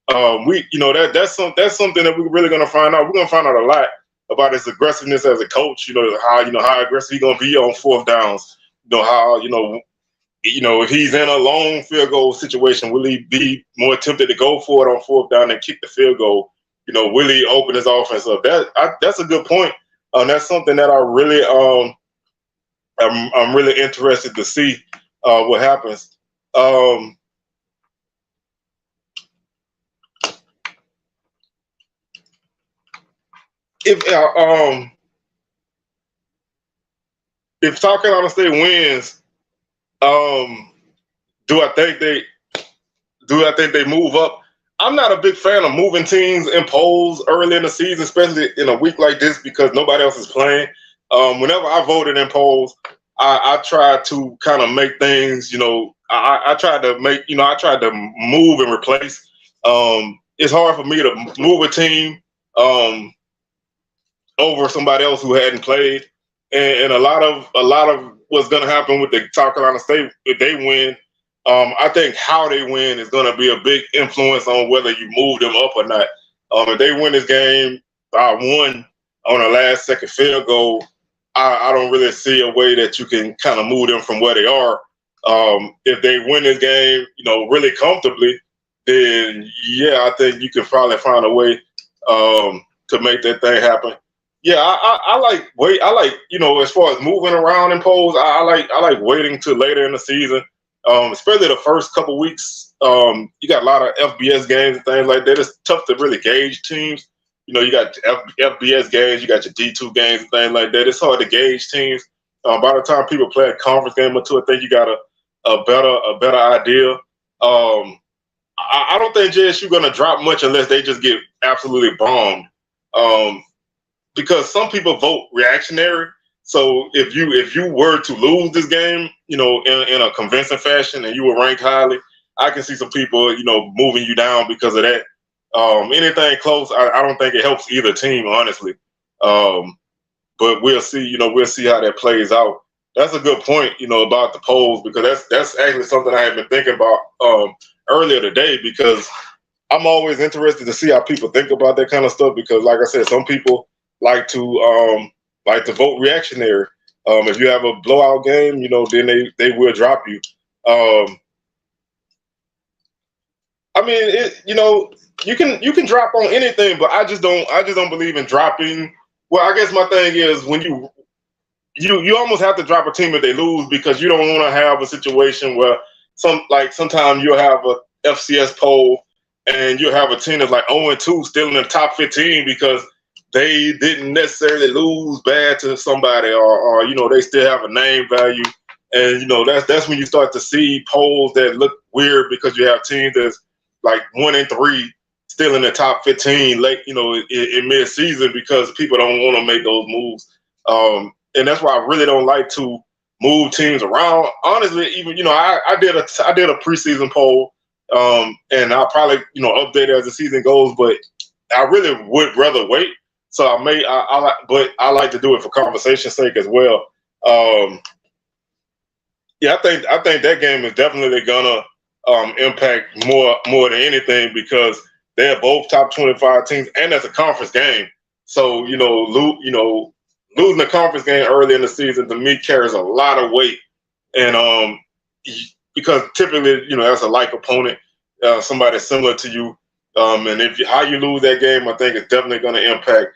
That's something that we're really going to find out. We're going to find out a lot about his aggressiveness as a coach. How aggressive he's going to be on fourth downs. If he's in a long field goal situation, will he be more tempted to go for it on fourth down and kick the field goal? Will he open his offense up? That's a good point. That's something that I really I'm really interested to see what happens. If South Carolina State wins, do I think they move up? I'm not a big fan of moving teams in polls early in the season, especially in a week like this, because nobody else is playing. Whenever I voted in polls, I tried to kind of make things, I tried to move and replace. It's hard for me to move a team over somebody else who hadn't played, and a lot of what's going to happen with the South Carolina State if they win. I think how they win is going to be a big influence on whether you move them up or not. If they win this game by 1 on a last-second field goal, I don't really see a way that you can kind of move them from where they are. If they win this game, really comfortably, then yeah, I think you can probably find a way to make that thing happen. Yeah, I like as far as moving around in polls, I like waiting till later in the season, especially the first couple weeks. You got a lot of FBS games and things like that. It's tough to really gauge teams. You got FBS games, you got your D2 games and things like that. It's hard to gauge teams. By the time people play a conference game or two, I think you got a better idea. I don't think JSU going to drop much unless they just get absolutely bombed. Because some people vote reactionary. So if you were to lose this game, in a convincing fashion, and you were ranked highly, I can see some people, moving you down because of that. Anything close, I don't think it helps either team, honestly. But we'll see. We'll see how that plays out. That's a good point, about the polls, because that's actually something I had been thinking about earlier today, because I'm always interested to see how people think about that kind of stuff. Because, like I said, some people like to vote reactionary. If you have a blowout game, then they will drop you. I mean, you can drop on anything, but I just don't believe in dropping. Well, I guess my thing is when you almost have to drop a team if they lose, because you don't want to have a situation where sometimes you'll have a FCS poll and you'll have a team that's like 0-2 still in the top 15 because they didn't necessarily lose bad to somebody, or they still have a name value. And that's when you start to see polls that look weird, because you have teams that's like 1-3 still in the top 15 late, in mid-season, because people don't want to make those moves. And that's why I really don't like to move teams around. Honestly, even I did a preseason poll And I'll probably update as the season goes. But I really would rather wait. So but I like to do it for conversation's sake as well. Yeah, I think that game is definitely gonna impact more than anything because they're both top 25 teams, and that's a conference game. So losing a conference game early in the season to me carries a lot of weight, and because typically that's a like opponent, somebody similar to you, and how you lose that game, I think it's definitely going to impact.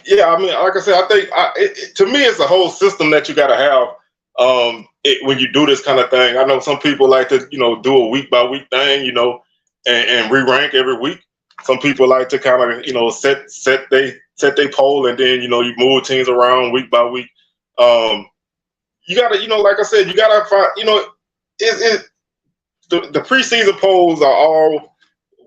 Yeah, I mean, like I said, I think to me, it's a whole system that you got to have when you do this kind of thing. I know some people like to, do a week by week thing, and re-rank every week. Some people like to kind of, set they poll, and then you move teams around week by week. You gotta, like I said, you gotta find, the preseason polls are all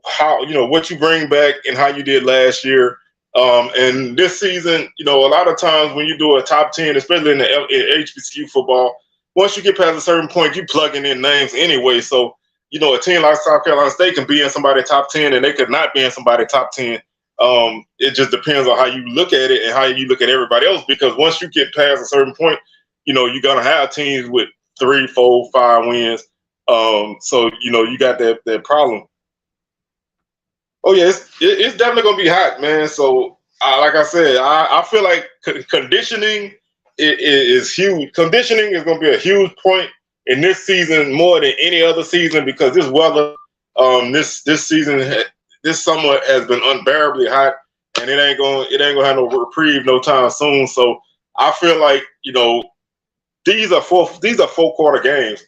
how what you bring back and how you did last year. And this season, a lot of times when you do a top 10, especially in HBCU football, once you get past a certain point, you plugging in names anyway. So, a team like South Carolina State can be in somebody's top 10 and they could not be in somebody's top 10. It just depends on how you look at it and how you look at everybody else, because once you get past a certain point, you're going to have teams with 3, 4, 5 wins. So, you got that problem. Oh yeah, it's definitely gonna be hot, man. So, like I said, I feel like conditioning is huge. Conditioning is gonna be a huge point in this season more than any other season, because this weather, this season, this summer has been unbearably hot, and it ain't gonna have no reprieve no time soon. So I feel like these are four quarter games.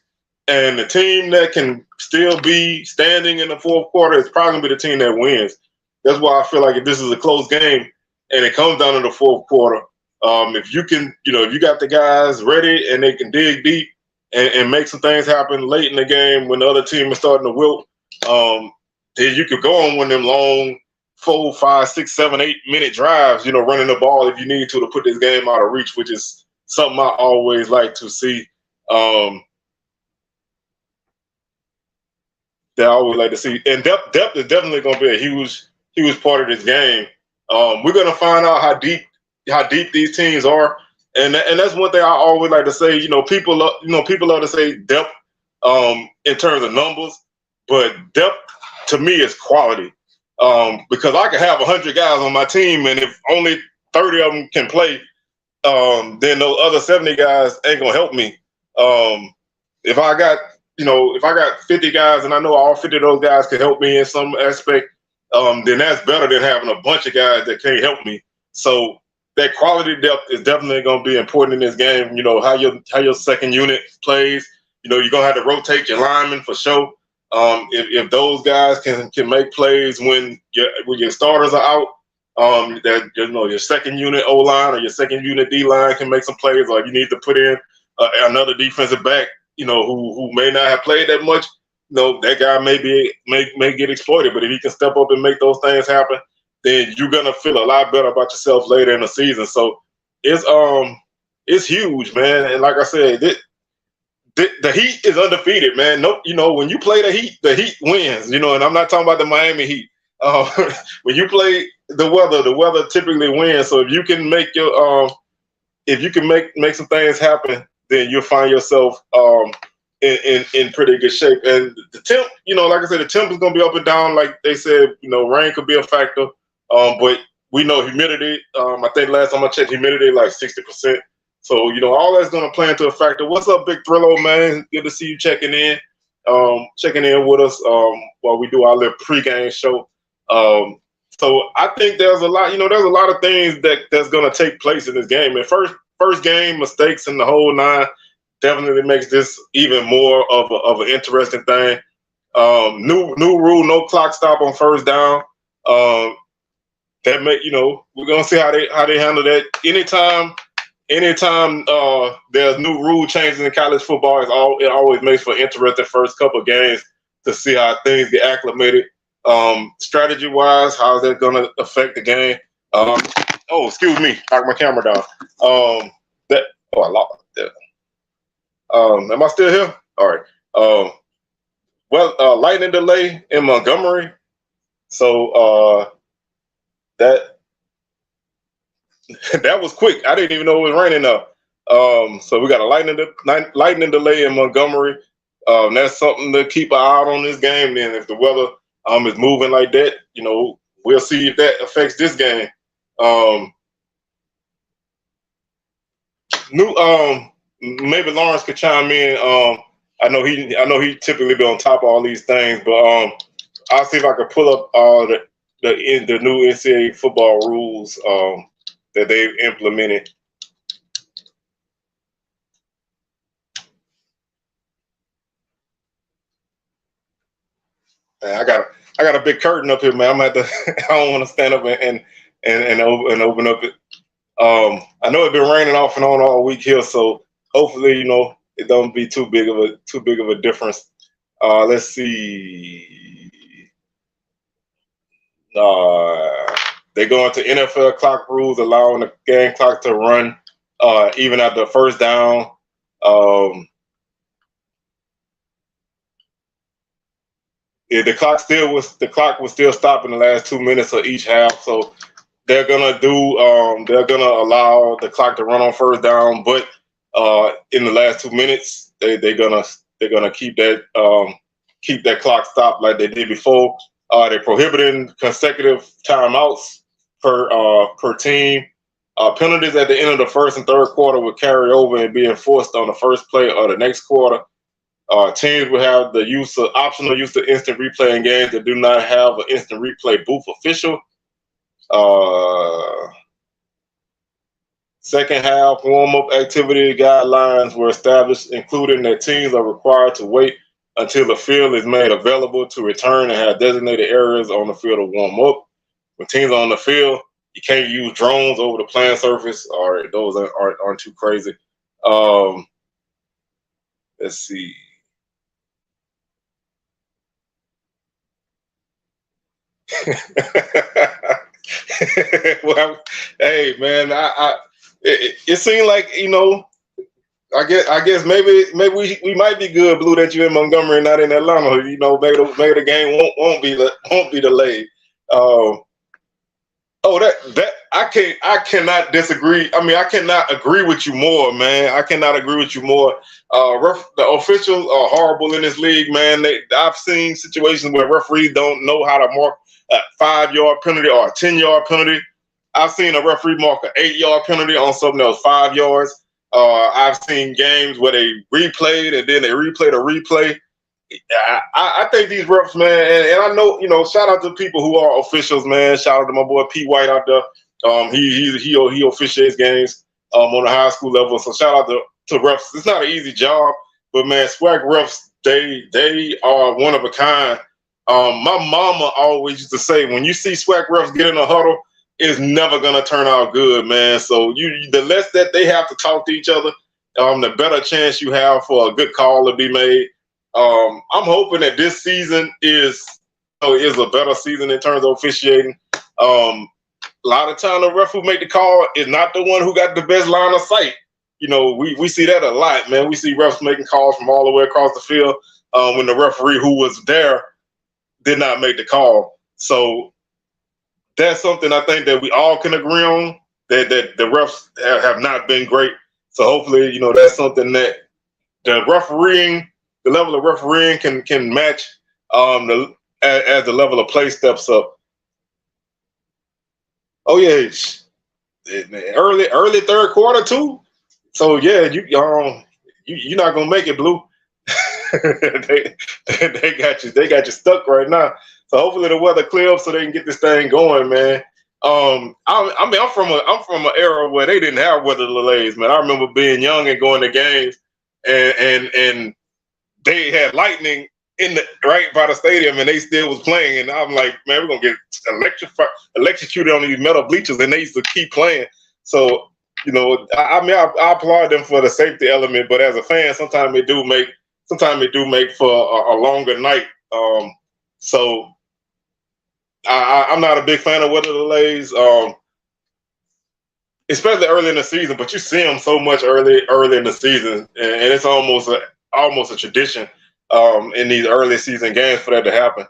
And the team that can still be standing in the fourth quarter is probably going to be the team that wins. That's why I feel like if this is a close game and it comes down to the fourth quarter, if you can, if you got the guys ready and they can dig deep and make some things happen late in the game when the other team is starting to wilt, then you could go on one of them long 4, 5, 6, 7, 8 minute drives, running the ball if you need to put this game out of reach, which is something I always like to see. That I always like to see. And depth is definitely going to be a huge part of this game. We're going to find out how deep these teams are, and that's one thing I always like to say. People love to say depth in terms of numbers, but depth to me is quality. Because I can have 100 guys on my team, and if only 30 of them can play, then those other 70 guys ain't gonna help me. If I got 50 guys and I know all 50 of those guys can help me in some aspect, then that's better than having a bunch of guys that can't help me. So that quality depth is definitely going to be important in this game. How your second unit plays. You're going to have to rotate your linemen for sure. If those guys can make plays when your starters are out, that your second unit O-line or your second unit D-line can make some plays, or you need to put in another defensive back, who may not have played that much. That guy may get exploited, but if he can step up and make those things happen, then you're gonna feel a lot better about yourself later in the season. So it's huge, man. And like I said, the Heat is undefeated, man. When you play the Heat wins. And I'm not talking about the Miami Heat. When you play the weather typically wins. So if you can make make some things happen, then you'll find yourself in pretty good shape. And the temp, like I said, the temp is going to be up and down. Like they said, rain could be a factor. But we know humidity. I think last time I checked, humidity like 60%. So, all that's going to play into a factor. What's up, Big Thrillo, man? Good to see you checking in with us while we do our little pregame show. So I think there's a lot, there's a lot of things that's going to take place in this game. And first game mistakes and the whole nine definitely makes this even more of an interesting thing. New rule, no clock stop on first down. That we're gonna see how they handle that. Anytime there's new rule changes in college football, it always makes for interesting first couple of games to see how things get acclimated. Strategy wise, how is that going to affect the game? Oh, excuse me, knock my camera down. I lost that. Am I still here? All right. Lightning delay in Montgomery. So that was quick. I didn't even know it was raining up. So we got a lightning delay in Montgomery. That's something to keep an eye out on this game. Then, if the weather is moving like that, we'll see if that affects this game. Maybe Lawrence could chime in. I know he typically be on top of all these things, but I'll see if I can pull up the new NCAA football rules that they've implemented. Man, I got a big curtain up here, man. I'm at the. I don't want to stand up and open up it. I know it's been raining off and on all week here, so hopefully, it don't be too big of a difference. Let's see. They go into NFL clock rules, allowing the game clock to run even at the first down. The clock was still stop in the last 2 minutes of each half, so they're gonna allow the clock to run on first down, but in the last 2 minutes, they're gonna keep that clock stopped like they did before. They're prohibiting consecutive timeouts per team. Penalties at the end of the first and third quarter will carry over and be enforced on the first play of the next quarter. Teams will have the optional use of instant replay in games that do not have an instant replay booth official. Second half warm-up activity guidelines were established, including that teams are required to wait until the field is made available to return and have designated areas on the field to warm up. When teams are on the field, you can't use drones over the playing surface. All right, those aren't too crazy. Let's see. Well, hey man, it seemed like I guess maybe we might be good, Blue, that you're in Montgomery and not in Atlanta. Maybe the game won't be delayed. I cannot disagree. I mean, I cannot agree with you more, man. I cannot agree with you more. The officials are horrible in this league, man. I've seen situations where referees don't know how to mark a 5-yard penalty or a 10-yard penalty. I've seen a referee mark an 8-yard penalty on something that was 5 yards. I've seen games where they replayed and then they replayed a replay. I think these refs, man, and I know, shout out to people who are officials, man. Shout out to my boy P. White out there. He officiates games on the high school level. So shout out to refs. It's not an easy job, but man, SWAC refs, they are one of a kind. My mama always used to say, when you see SWAC refs get in a huddle, it's never gonna turn out good, man. So the less that they have to talk to each other, the better chance you have for a good call to be made. I'm hoping that this season is a better season in terms of officiating. A lot of time the ref who make the call is not the one who got the best line of sight. We see that a lot, man. We see refs making calls from all the way across the field when the referee who was there did not make the call. So that's something I think that we all can agree on, that the refs have not been great. So hopefully, that's something that the level of refereeing can match as the level of play steps up. Oh yeah, early third quarter too. So yeah, you're not gonna make it, Blue. they got you stuck right now. So hopefully the weather clear up so they can get this thing going, man. I'm from an era where they didn't have weather delays, man. I remember being young and going to games, and they had lightning right by the stadium, and they still was playing. And I'm like, man, we're gonna get electrocuted on these metal bleachers, and they used to keep playing. So I applaud them for the safety element, but as a fan, sometimes it do make for a longer night. So I'm not a big fan of weather delays, especially early in the season. But you see them so much early in the season, and it's almost a tradition in these early season games for that to happen.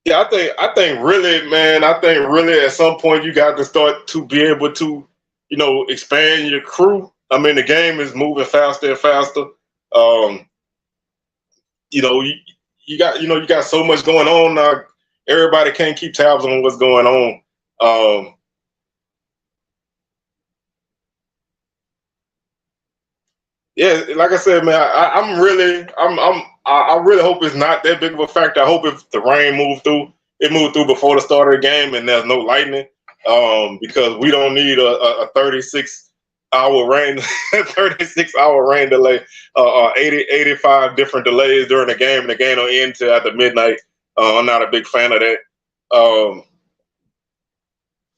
Yeah, I think really, man, I think really at some point you got to start to be able to, expand your crew. I mean, the game is moving faster and faster. Um, you know, you got so much going on now. Everybody can't keep tabs on what's going on. Um, yeah, like I said, man, I really hope it's not that big of a factor. I hope if the rain it moved through before the start of the game and there's no lightning, because we don't need a 36 hour rain, 36 hour rain delay, 85 different delays during the game, and the game will end till after midnight. I'm not a big fan of that. Um,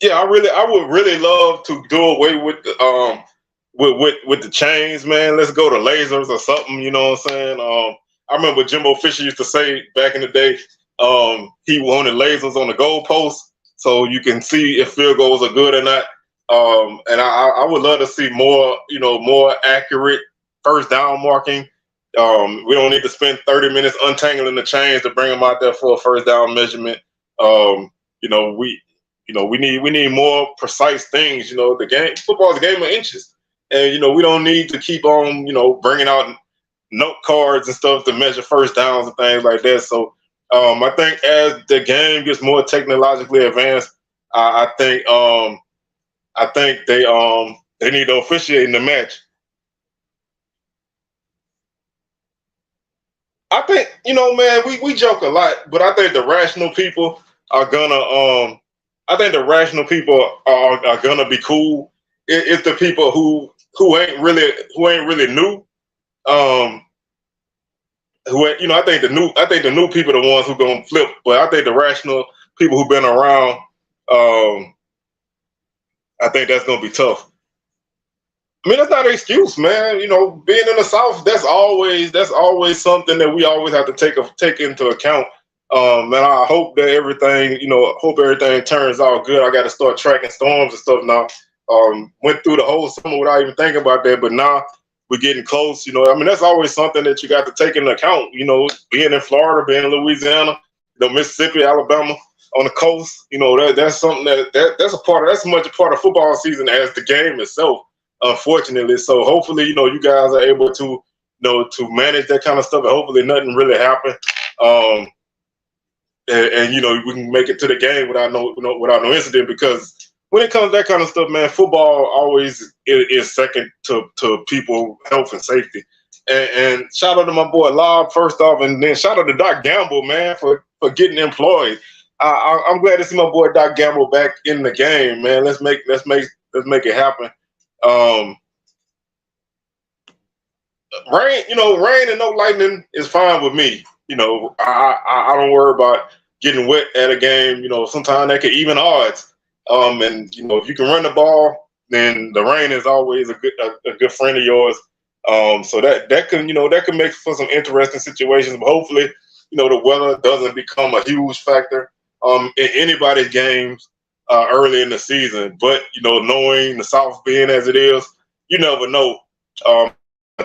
yeah, I would really love to do away with the chains, man. Let's go to lasers or something. You know what I'm saying? I remember Jimbo Fisher used to say back in the day, he wanted lasers on the goalpost so you can see if field goals are good or not. And I would love to see more, more accurate first down marking. We don't need to spend 30 minutes untangling the chains to bring them out there for a first down measurement. Um, you know, we we need more precise things. Football is a game of inches, and we don't need to keep on bringing out note cards and stuff to measure first downs and things like that. So I think as the game gets more technologically advanced, I think they need to officiate in the match. I think, man, we joke a lot, but I think the rational people are gonna I think the rational people are gonna be cool. It's the people who ain't really new. Um, I think the new people are the ones who gonna flip, but I think the rational people who've been around, um, I think that's gonna be tough. I mean, that's not an excuse, man. Being in the South, that's always something that we always have to take into account. And I hope that everything turns out good. I got to start tracking storms and stuff now. Went through the whole summer without even thinking about that, but now we're getting close. I mean, that's always something that you got to take into account. Being in Florida, being in Louisiana, Mississippi, Alabama on the coast. That's something that's much a part of football season as the game itself, unfortunately. So hopefully, you guys are able to, to manage that kind of stuff, and hopefully nothing really happen. Um, and we can make it to the game without no incident, because when it comes to that kind of stuff, man, football always is second to people health and safety. And shout out to my boy Lob first off, and then shout out to Doc Gamble, man, for getting employed. I'm glad to see my boy Doc Gamble back in the game, man. Let's make it happen. Um, rain and no lightning is fine with me. I don't worry about getting wet at a game. Sometimes that could even odds. And if you can run the ball, then the rain is always a good friend of yours. So that can make for some interesting situations. But hopefully, the weather doesn't become a huge factor in anybody's games early in the season. But knowing the South being as it is, you never know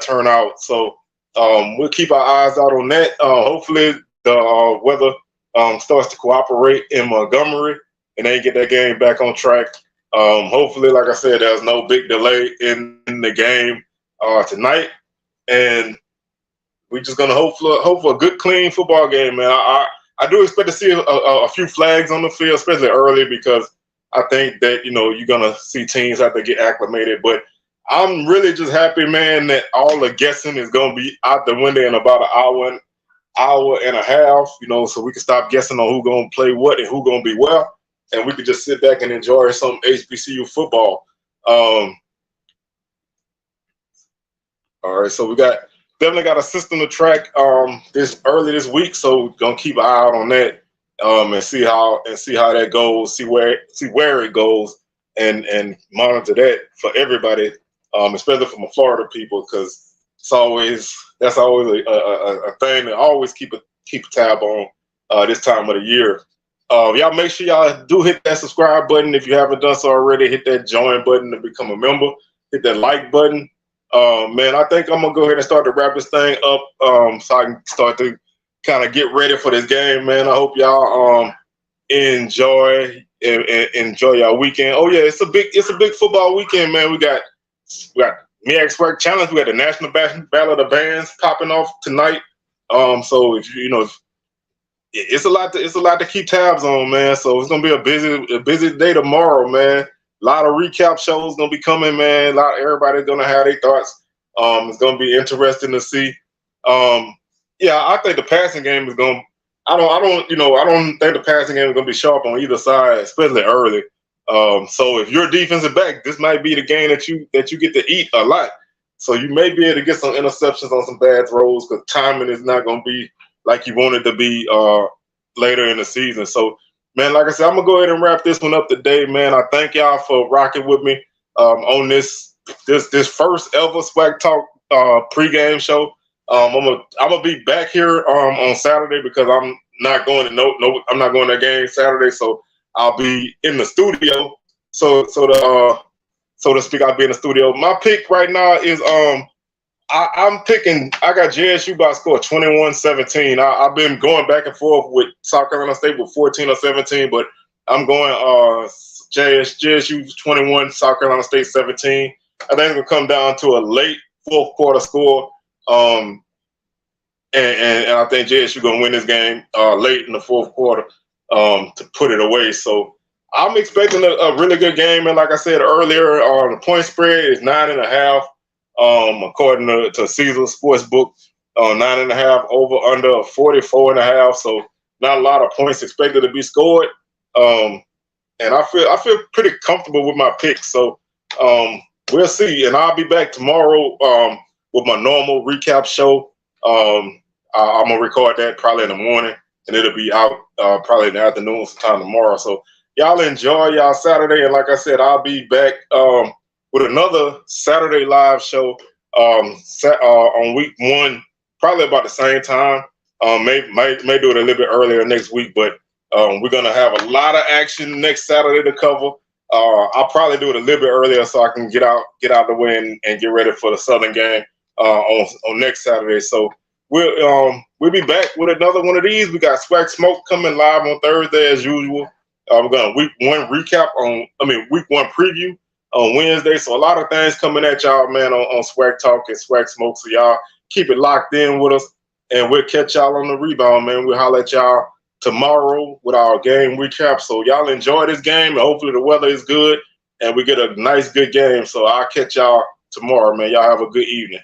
turn out. So we'll keep our eyes out on that. Hopefully the weather starts to cooperate in Montgomery and they get that game back on track. Hopefully, like I said, there's no big delay in the game tonight, and we're just gonna hope for a good, clean football game, man. I do expect to see a few flags on the field, especially early, because I think that you're gonna see teams have to get acclimated. But I'm really just happy, man, that all the guessing is gonna be out the window in about an hour and a half. So we can stop guessing on who's gonna play what and who's gonna be well, and we could just sit back and enjoy some HBCU football. All right, so we definitely got a system to track this week, so we're gonna keep an eye out on that and see how that goes, see where it goes, and monitor that for everybody, especially from the Florida people, because that's always a thing to always keep a tab on this time of the year. Y'all make sure y'all do hit that subscribe button if you haven't done so already. Hit that join button to become a member. Hit that like button. Man, I think I'm gonna go ahead and start to wrap this thing up so I can start to kind of get ready for this game, man. I hope y'all enjoy y'all weekend. Oh yeah, it's a big football weekend, man. We got MEAC SWAC Challenge. We got the National Battle of the Bands popping off tonight. So if it's a lot to keep tabs on, man. So it's gonna be a busy day tomorrow, man. A lot of recap shows gonna be coming, man. Everybody's gonna have their thoughts. It's gonna be interesting to see. Yeah, I think the passing game is gonna. I don't think the passing game is gonna be sharp on either side, especially early. So if you're a defensive back, this might be the game that you get to eat a lot. So you may be able to get some interceptions on some bad throws because timing is not gonna be like you want it to be later in the season. So, man, like I said, I'm gonna go ahead and wrap this one up today, man. I thank y'all for rocking with me on this first ever SWACTalk pregame show. I'm gonna be back here on Saturday because I'm not going to I'm not going to that game Saturday, so I'll be in the studio. So to speak, I'll be in the studio. My pick right now is I'm picking. I got JSU by a score 21-17. I've been going back and forth with South Carolina State with 14 or 17, but I'm going JSU 21, South Carolina State 17. I think it's gonna come down to a late fourth quarter score. And I think JSU gonna win this game late in the fourth quarter to put it away. So I'm expecting a really good game. And like I said earlier, the point spread is 9.5. According to Caesars Sportsbook, 9.5 over under 44.5. So not a lot of points expected to be scored. And I feel pretty comfortable with my picks. So we'll see. And I'll be back tomorrow with my normal recap show. I'm gonna record that probably in the morning, and it'll be out probably in the afternoon sometime tomorrow. So y'all enjoy y'all Saturday, and like I said, I'll be back with another Saturday live show on week 1, probably about the same time. May do it a little bit earlier next week, but we're gonna have a lot of action next Saturday to cover. I'll probably do it a little bit earlier so I can get out of the way and get ready for the Southern game on next Saturday. So we'll be back with another one of these. We got SWAC Smoke coming live on Thursday as usual. We're gonna week 1 preview on Wednesday. So a lot of things coming at y'all, man, on SWACTalk and SWAC Smoke. So y'all keep it locked in with us, and we'll catch y'all on the rebound, man. We'll holler at y'all tomorrow with our game recap. So y'all enjoy this game, and hopefully the weather is good and we get a nice, good game. So I'll catch y'all tomorrow, man. Y'all have a good evening.